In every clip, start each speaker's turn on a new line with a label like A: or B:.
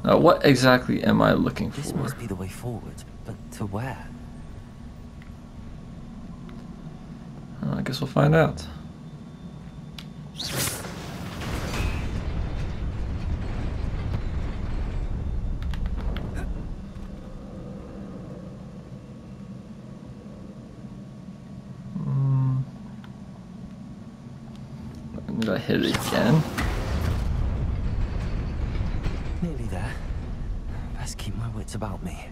A: Now, what exactly am I looking for?
B: This must be the way forward, but to where?
A: I guess we'll find out. Did I hit it again?
B: Nearly there. Best keep my wits about me.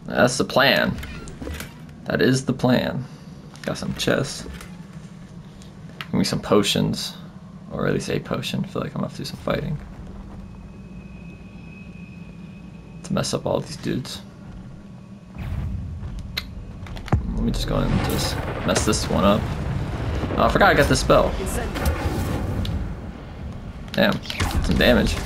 A: That's the plan. That is the plan. Got some chests. Give me some potions. Or at least a potion. I feel like I'm gonna have to do some fighting. To mess up all these dudes. Let me just go and just mess this one up. Oh, I forgot I got the spell. Damn, some damage.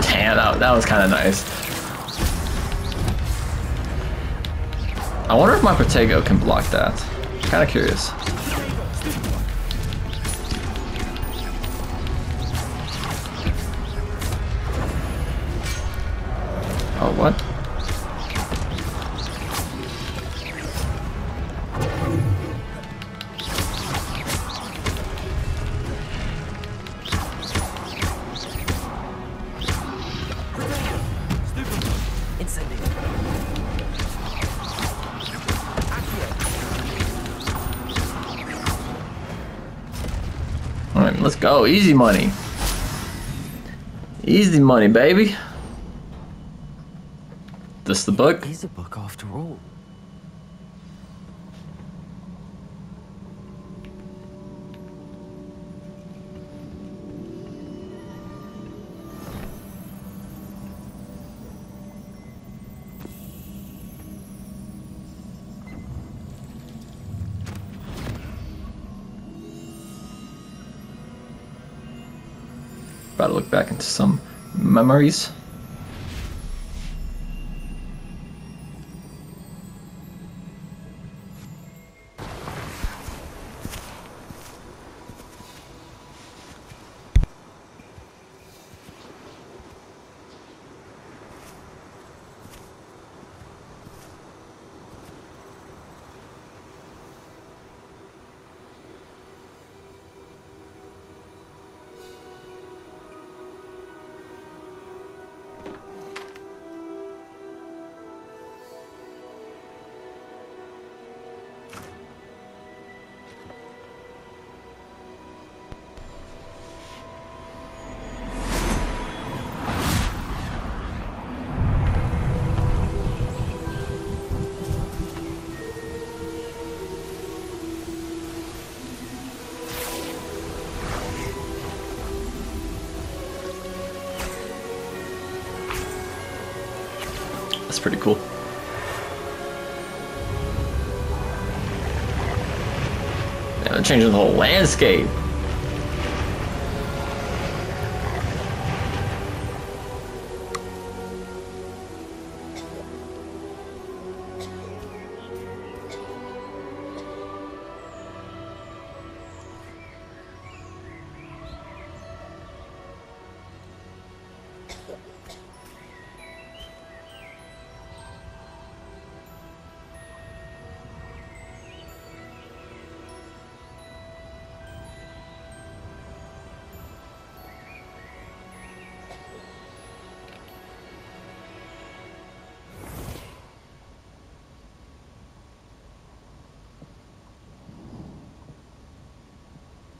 A: Damn, that was kind of nice. I wonder if my Protego can block that. Kind of curious. Oh, what? Alright, let's go. Easy money. Easy money, baby. This the book?
B: It is a book after all.
A: About to look back into some memories. That's pretty cool. Yeah, they're changing the whole landscape.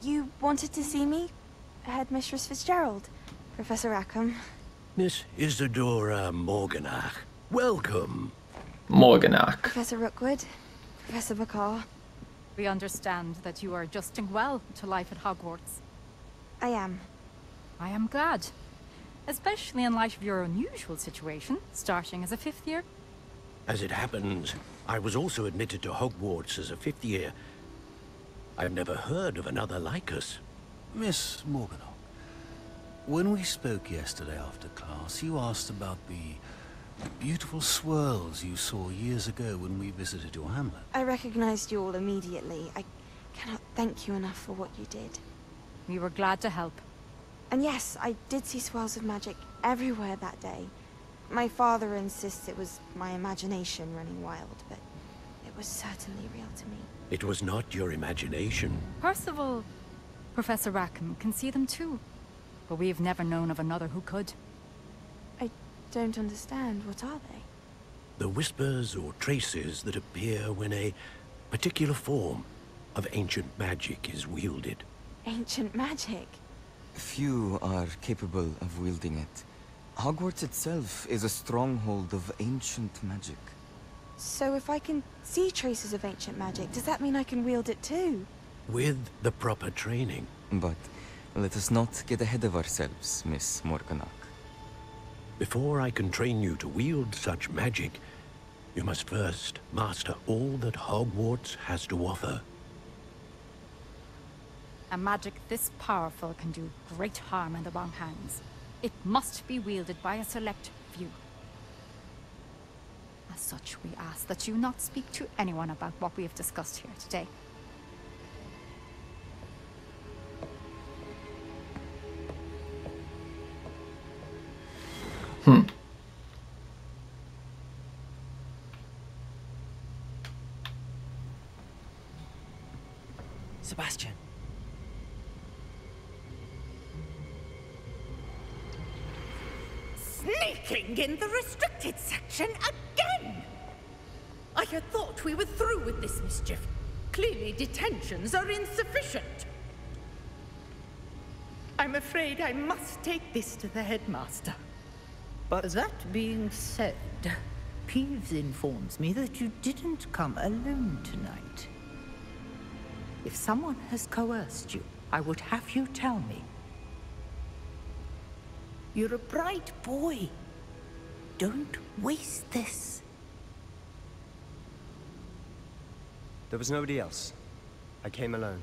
C: You wanted to see me? Headmistress Fitzgerald, Professor Rackham.
D: Miss Isadora Morganach. Welcome.
A: Morganach.
C: Professor Rookwood, Professor Bakar.
E: We understand that you are adjusting well to life at Hogwarts.
C: I am.
E: I am glad. Especially in light of your unusual situation, starting as a 5th year.
D: As it happens, I was also admitted to Hogwarts as a 5th year. I've never heard of another like us.
F: Miss Morganock, when we spoke yesterday after class, you asked about the beautiful swirls you saw years ago when we visited your hamlet.
C: I recognized you all immediately. I cannot thank you enough for what you did.
E: We were glad to help.
C: And yes, I did see swirls of magic everywhere that day. My father insists it was my imagination running wild, but it was certainly real to me.
D: It was not your imagination.
E: Percival, Professor Rackham can see them too. But we've never known of another who could.
C: I don't understand. What are they?
D: The whispers or traces that appear when a particular form of ancient magic is wielded.
C: Ancient magic?
G: Few are capable of wielding it. Hogwarts itself is a stronghold of ancient magic.
C: So if I can see traces of ancient magic, does that mean I can wield it too?
D: With the proper training.
G: But let us not get ahead of ourselves, Miss Morganock.
D: Before I can train you to wield such magic, you must first master all that Hogwarts has to offer.
E: A magic this powerful can do great harm in the wrong hands. It must be wielded by a select few. As such, we ask that you not speak to anyone about what we have discussed here today.
B: Sebastian.
H: Sneaking in the restricted section again! I had thought we were through with this mischief. Clearly detentions are insufficient. I'm afraid I must take this to the headmaster. But that being said, Peeves informs me that you didn't come alone tonight. If someone has coerced you, I would have you tell me. You're a bright boy. Don't waste this.
B: There was nobody else. I came alone.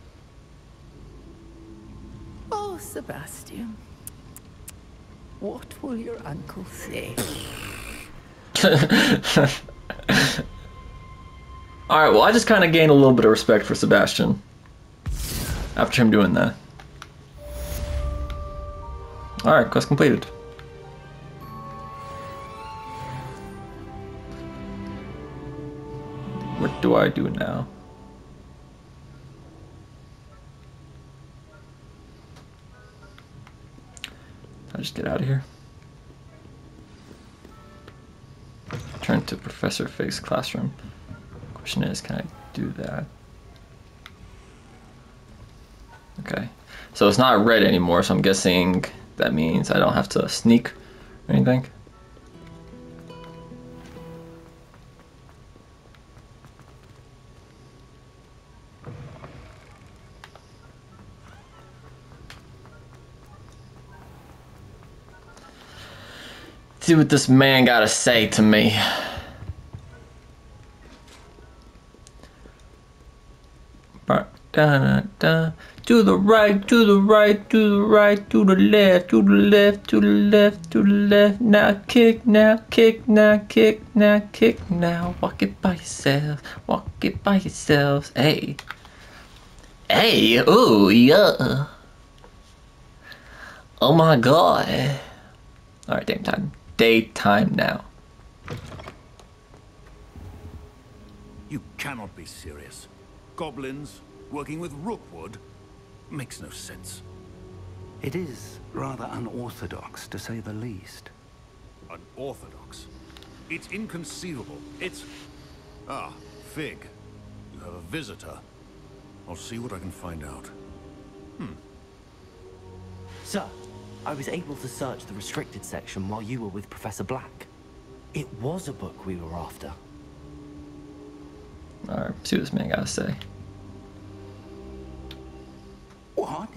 H: Oh, Sebastian. What will your uncle say?
A: Alright, well I just kind of gained a little bit of respect for Sebastian after him doing that. Alright, quest completed. What do I do now? I'll just get out of here. Turn to Professor Fig's classroom. Question is, can I do that? Okay. So it's not red anymore, so I'm guessing that means I don't have to sneak or anything. See what this man gotta say to me. To the right, to the right, to the right, to the left, to the left, to the left, to the left. Now kick, now kick, now kick, now kick, now. Walk it by yourself, walk it by yourselves. Hey. Hey, ooh, yeah. Oh my god. Alright, daytime. Daytime now.
F: You cannot be serious. Goblins working with Rookwood makes no sense.
I: It is rather unorthodox, to say the least.
F: Unorthodox? It's inconceivable. It's... Ah, Fig. You have a visitor. I'll see what I can find out.
B: Sir, I was able to search the restricted section while you were with Professor Black. It was a book we were after.
A: Alright, see what this man gotta say.
I: What?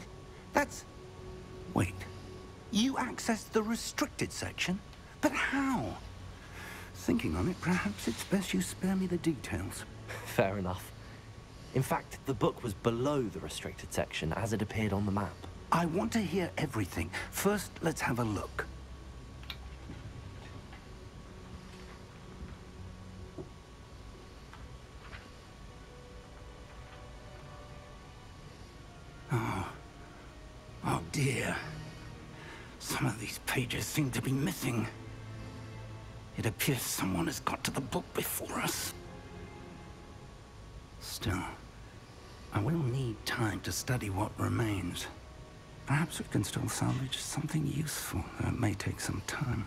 I: That's... Wait. You accessed the restricted section? But how? Thinking on it, perhaps it's best you spare me the details.
B: Fair enough. In fact, the book was below the restricted section as it appeared on the map.
I: I want to hear everything. First, let's have a look. Oh dear. Some of these pages seem to be missing. It appears someone has got to the book before us. Still, I will need time to study what remains. Perhaps we can still salvage something useful, though it may take some time.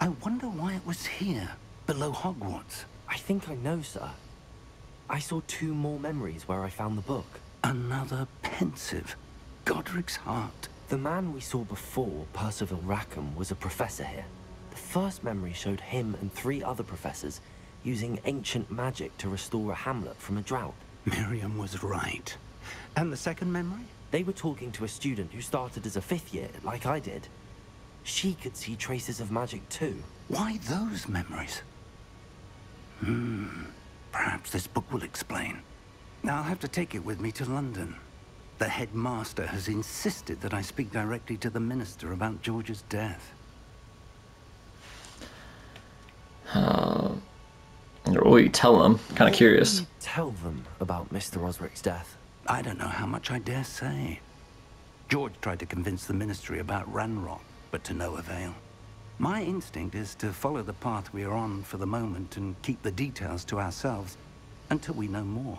I: I wonder why it was here, below Hogwarts.
B: I think I know, sir. I saw 2 more memories where I found the book.
I: Another pensive. Godric's heart.
B: The man we saw before, Percival Rackham, was a professor here. The first memory showed him and 3 other professors using ancient magic to restore a hamlet from a drought.
I: Miriam was right. And the second memory?
B: They were talking to a student who started as a 5th year, like I did. She could see traces of magic too.
I: Why those memories? Perhaps this book will explain. Now I'll have to take it with me to London. The headmaster has insisted that I speak directly to the minister about George's death.
A: What will you tell them? Kind of curious.
B: What will you tell them about Mr. Osric's death?
I: I don't know how much I dare say. George tried to convince the ministry about Ranrock, but to no avail. My instinct is to follow the path we are on for the moment and keep the details to ourselves until we know more.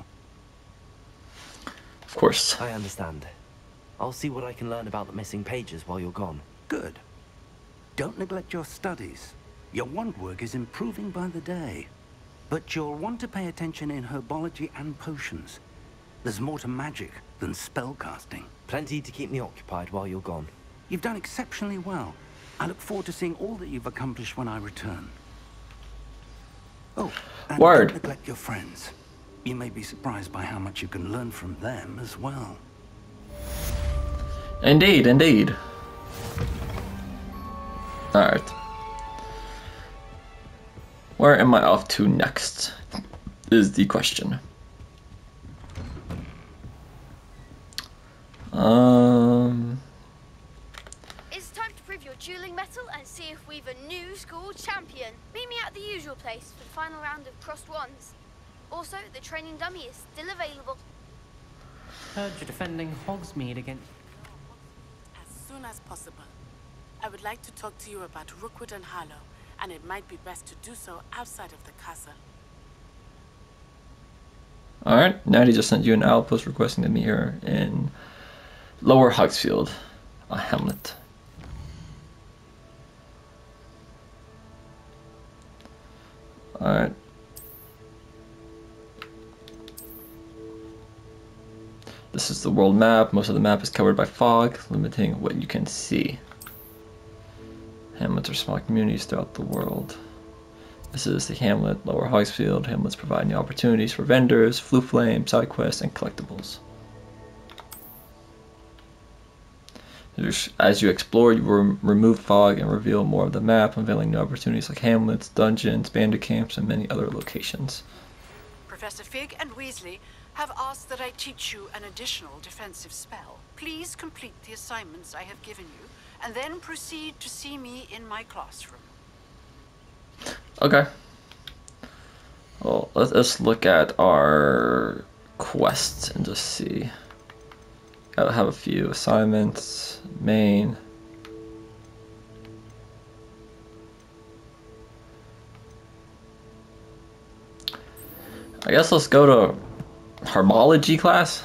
A: Of course.
B: I understand. I'll see what I can learn about the missing pages while you're gone.
I: Good. Don't neglect your studies. Your wand work is improving by the day. But you'll want to pay attention in herbology and potions. There's more to magic than spellcasting.
B: Plenty to keep me occupied while you're gone.
I: You've done exceptionally well. I look forward to seeing all that you've accomplished when I return. Oh, and
A: Word.
I: don't neglect your friends. You may be surprised by how much you can learn from them as well.
A: Indeed, indeed. Alright. Where am I off to next? Is the question.
J: It's time to prove your dueling mettle and see if we've a new school champion. Meet me at the usual place for the final round of crossed wands. Also, the training dummy is still available.
K: Heard you're defending Hogsmeade against...
L: As soon as possible. I would like to talk to you about Rookwood and Harlow, and it might be best to do so outside of the castle.
A: Alright, Natty just sent you an outpost requesting to meet her in Lower Hogsfield, a hamlet. Alright. This is the world map. Most of the map is covered by fog, limiting what you can see. Hamlets are small communities throughout the world. This is the hamlet, Lower Hogsfield. Hamlets provide new opportunities for vendors, flue flame, side quests, and collectibles. As you explore, you will remove fog and reveal more of the map, unveiling new opportunities like hamlets, dungeons, bandit camps, and many other locations.
L: Professor Fig and Weasley have asked that I teach you an additional defensive spell. Please complete the assignments I have given you, and then proceed to see me in my classroom.
A: Okay. Well, let's look at our quests and just see. I have a few assignments, main. I guess let's go to herbology class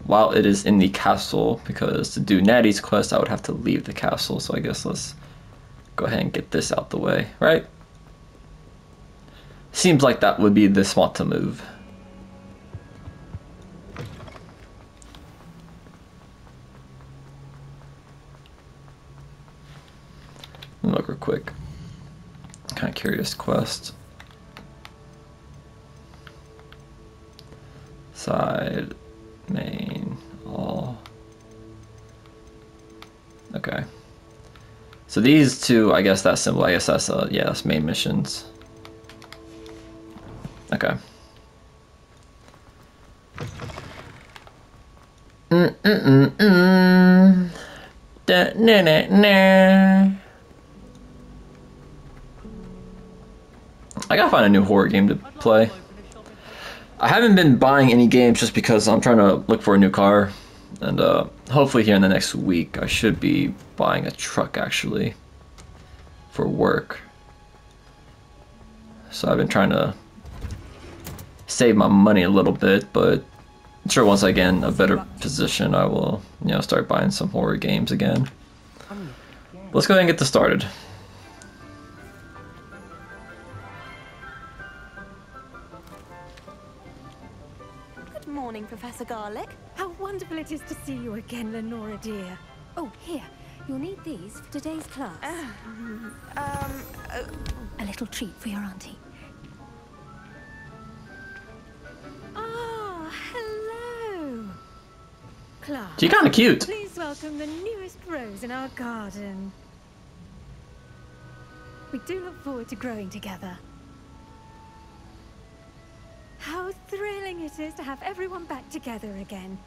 A: while it is in the castle, because to do Natty's quest I would have to leave the castle, so I guess let's go ahead and get this out the way, right? Seems like that would be the spot to move. Let me look real quick. Kind of curious quest. Side, main, all. Okay. So these two, I guess that symbol, I guess that's yeah, that's main missions. Okay. I gotta find a new horror game to play. I haven't been buying any games just because I'm trying to look for a new car. And hopefully here in the next week I should be buying a truck actually for work. So I've been trying to save my money a little bit, but I'm sure once I get in a better position I will, you know, start buying some horror games again. Let's go ahead and get this started.
M: Good morning, Professor Garlick. How wonderful it is to see you again, Lenora dear. Oh, here. You'll need these for today's class. A little treat for your auntie. Ah, hello. Class.
A: She's kind of cute.
M: Please welcome the newest rose in our garden. We do look forward to growing together. How thrilling it is to have everyone back together again.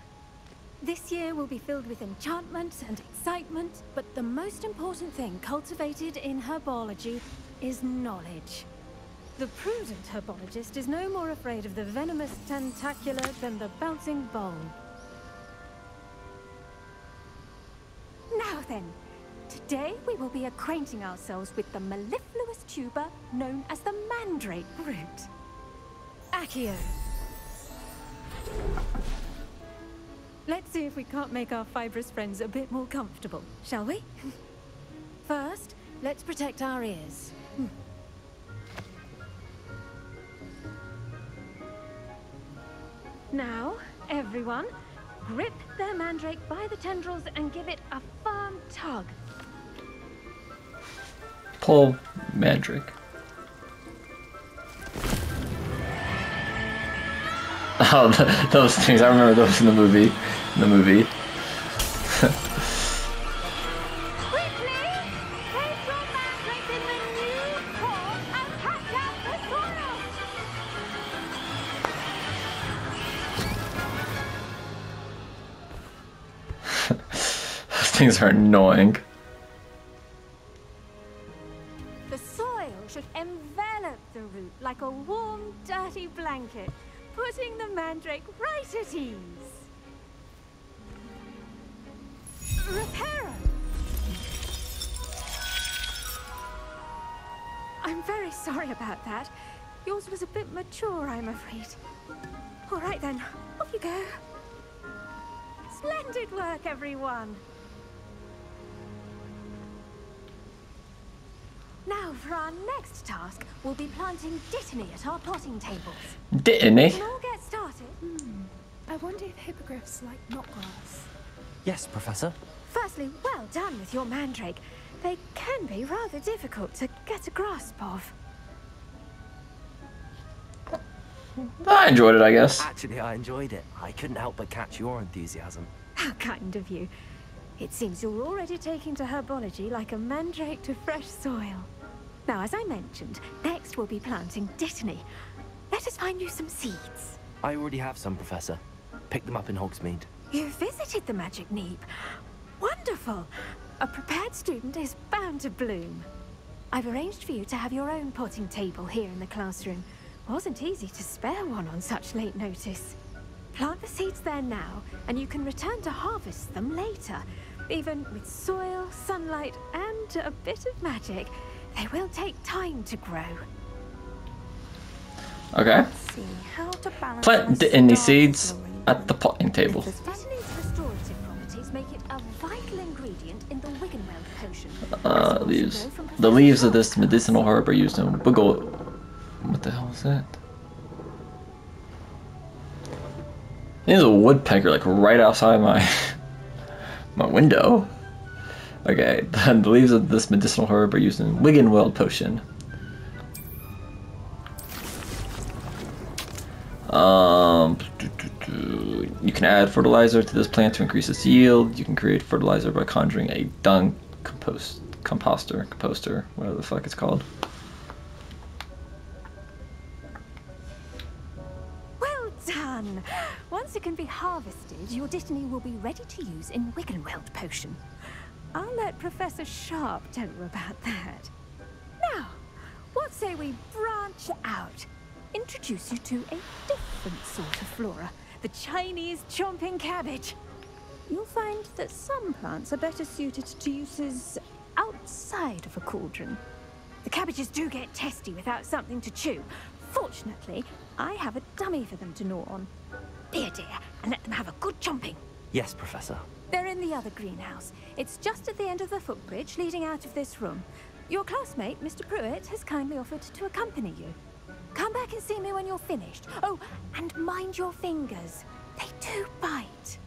M: This year will be filled with enchantment and excitement, but the most important thing cultivated in herbology is knowledge. The prudent herbologist is no more afraid of the venomous tentacula than the bouncing bowl. Now then, today we will be acquainting ourselves with the mellifluous tuber known as the mandrake root. Accio. Let's see if we can't make our fibrous friends a bit more comfortable, shall we? First, let's protect our ears. Now, everyone, grip their mandrake by the tendrils and give it a firm tug.
A: Pull mandrake. Oh, those things, I remember those in the movie. Those things are annoying.
M: The soil should envelop the root like a warm, dirty blanket, putting the mandrake right at ease. Reparo! I'm very sorry about that. Yours was a bit mature, I'm afraid. All right then, off you go. Splendid work, everyone. Now, for our next task, we'll be planting dittany at our potting tables.
A: Dittany?
M: Can all get started?
N: I wonder if hippogriffs like knotgrass.
B: Yes, Professor.
M: Firstly, well done with your mandrake. They can be rather difficult to get a grasp of.
A: I enjoyed it, I guess.
B: Actually, I enjoyed it. I couldn't help but catch your enthusiasm.
M: How kind of you. It seems you're already taking to herbology like a mandrake to fresh soil. Now, as I mentioned, next we'll be planting dittany. Let us find you some seeds.
B: I already have some, Professor. Picked them up in Hogsmeade.
M: You visited the Magic Neep. Wonderful. A prepared student is bound to bloom. I've arranged for you to have your own potting table here in the classroom. Wasn't easy to spare one on such late notice. Plant the seeds there now, and you can return to harvest them later. Even with soil, sunlight, and a bit of magic, they will take time to grow.
A: Okay.
M: Let's see how to balance
A: Plant dittany seeds at the potting table.
M: Dittany's restorative properties make it a vital ingredient in the Wiggenweld potion.
A: The leaves of this medicinal herb are used in wiggle. What the hell is that? There's a woodpecker like right outside my window. Okay, the leaves of this medicinal herb are used in Wiggenweld potion. You can add fertilizer to this plant to increase its yield. You can create fertilizer by conjuring a dung composter, whatever the fuck it's called.
M: Well done! fun. Once it can be harvested, your Dittany will be ready to use in Wiggenweld potion. I'll let Professor Sharp tell you about that. Now, what say we branch out? Introduce you to a different sort of flora, the Chinese chomping cabbage. You'll find that some plants are better suited to uses outside of a cauldron. The cabbages do get testy without something to chew. Fortunately, I have a dummy for them to gnaw on. Dear, and let them have a good chomping.
B: Yes, Professor.
M: They're in the other greenhouse. It's just at the end of the footbridge leading out of this room. Your classmate, Mr. Pruitt, has kindly offered to accompany you. Come back and see me when you're finished. Oh, and mind your fingers. They do bite.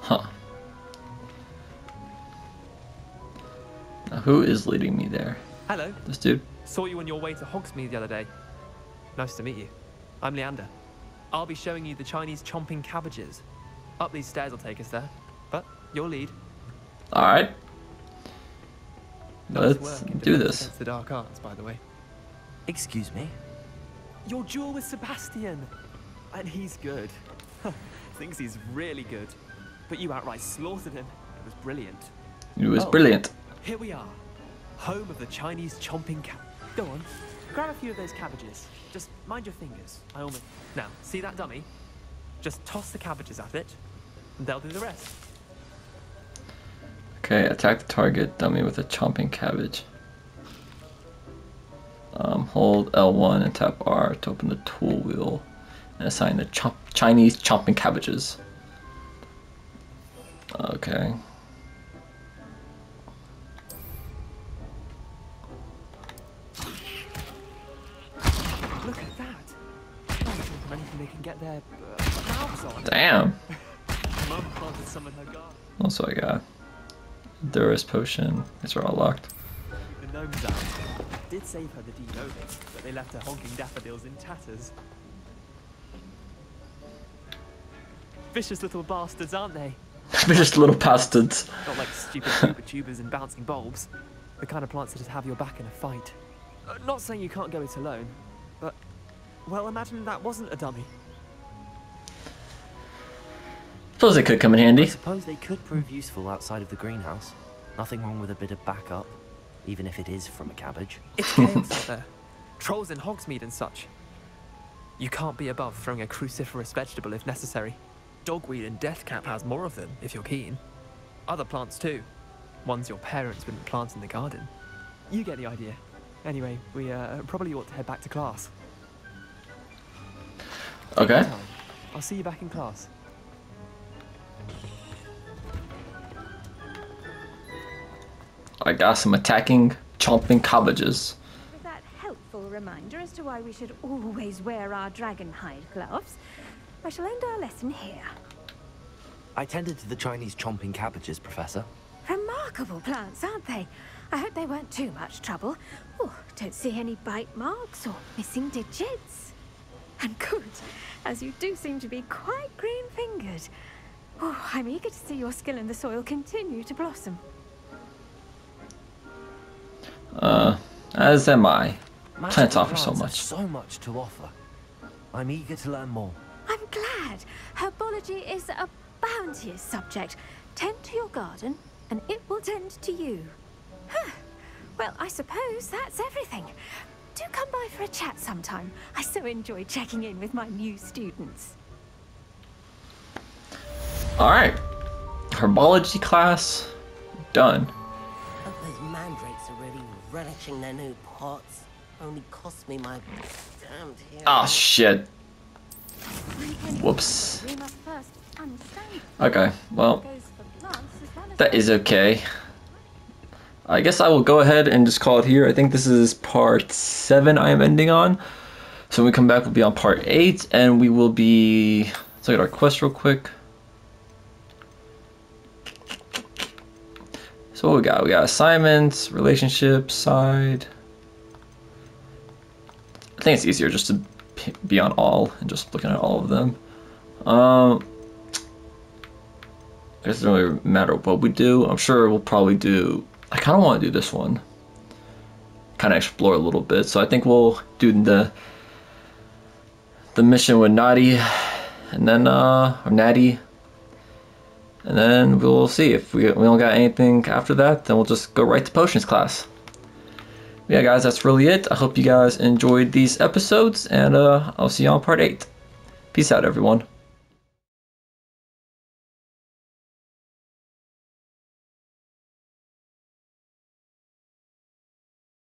A: Huh. Now, who is leading me there?
O: Hello.
A: This dude?
O: Saw you on your way to Hogsmeade the other day. Nice to meet you. I'm Leander. I'll be showing you the Chinese chomping cabbages. Up these stairs will take us there, but your lead.
A: Alright.
O: Nice
A: Let's
O: work in
A: do
O: defense
A: this.
O: against the dark arts, by the way.
B: Excuse me?
O: Your duel with Sebastian! And he's good. Thinks he's really good. But you outright slaughtered him. It was brilliant.
A: It was brilliant.
O: Here we are. Home of the Chinese chomping cab. Go on. Grab a few of those cabbages. Just mind your fingers. I almost... Now, see that dummy? Just toss the cabbages at it, and they'll do the rest.
A: Okay, attack the target dummy with a chomping cabbage. Hold L1 and tap R to open the tool wheel and assign the Chinese chomping cabbages. Okay.
O: Look at that! Anything they can get their mouths on.
A: Damn.
O: Mum planted some in her garden.
A: Also, I got Durus potion. These are all locked.
O: The gnomes out. Did save her the de-gnoming, but they left her honking daffodils in tatters. Vicious little bastards, aren't they?
A: Vicious little bastards.
O: Not like stupid super tubers and bouncing bulbs. The kind of plants that just have your back in a fight. Not saying you can't go it alone, but... Well, imagine that wasn't a dummy.
A: Suppose they could come in handy.
B: I suppose they could prove useful outside of the greenhouse. Nothing wrong with a bit of backup, even if it is from a cabbage.
O: It's chaos out there. Trolls in Hogsmeade and such. You can't be above throwing a cruciferous vegetable if necessary. Dogweed and deathcap has more of them, if you're keen. Other plants too. Ones your parents wouldn't plant in the garden. You get the idea. Anyway, we probably ought to head back to class.
A: Okay.
O: I'll see you back in class.
A: I got some attacking, chomping cabbages.
M: With that helpful reminder as to why we should always wear our dragon hide gloves, I shall end our lesson here.
B: I tended to the Chinese chomping cabbages, Professor.
M: Remarkable plants, aren't they? I hope they weren't too much trouble. Oh, don't see any bite marks or missing digits. And good, as you do seem to be quite green-fingered. Oh, I'm eager to see your skill in the soil continue to blossom.
A: As am I.
B: Magical
A: Plants offer so
B: plants have
A: much.
B: so much to offer. I'm eager to learn more.
M: I'm glad. Herbology is a bounteous subject. Tend to your garden, and it will tend to you. Huh. Well, I suppose that's everything. Do come by for a chat sometime. I so enjoy checking in with my new students.
A: Alright. Herbology class done.
P: Hope those mandrakes are really relishing their new pots. Only cost me my damned hair.
A: Oh shit. Whoops.
M: We must first understand.
A: Okay, well, that is okay. I guess I will go ahead and just call it here. I think this is part 7 I am ending on. So when we come back, we'll be on part 8, and we will be... Let's look at our quest real quick. So what we got? We got assignments, relationships, side. I think it's easier just to be on all and just looking at all of them. I guess it doesn't really matter what we do. I'm sure we'll probably do... I kind of want to do this one. Kind of explore a little bit. So I think we'll do the the mission with Naughty, and then or Natty, and then we'll see if we don't got anything after that. Then we'll just go right to potions class. Yeah, guys, that's really it. I hope you guys enjoyed these episodes, and I'll see you on part 8. Peace out, everyone.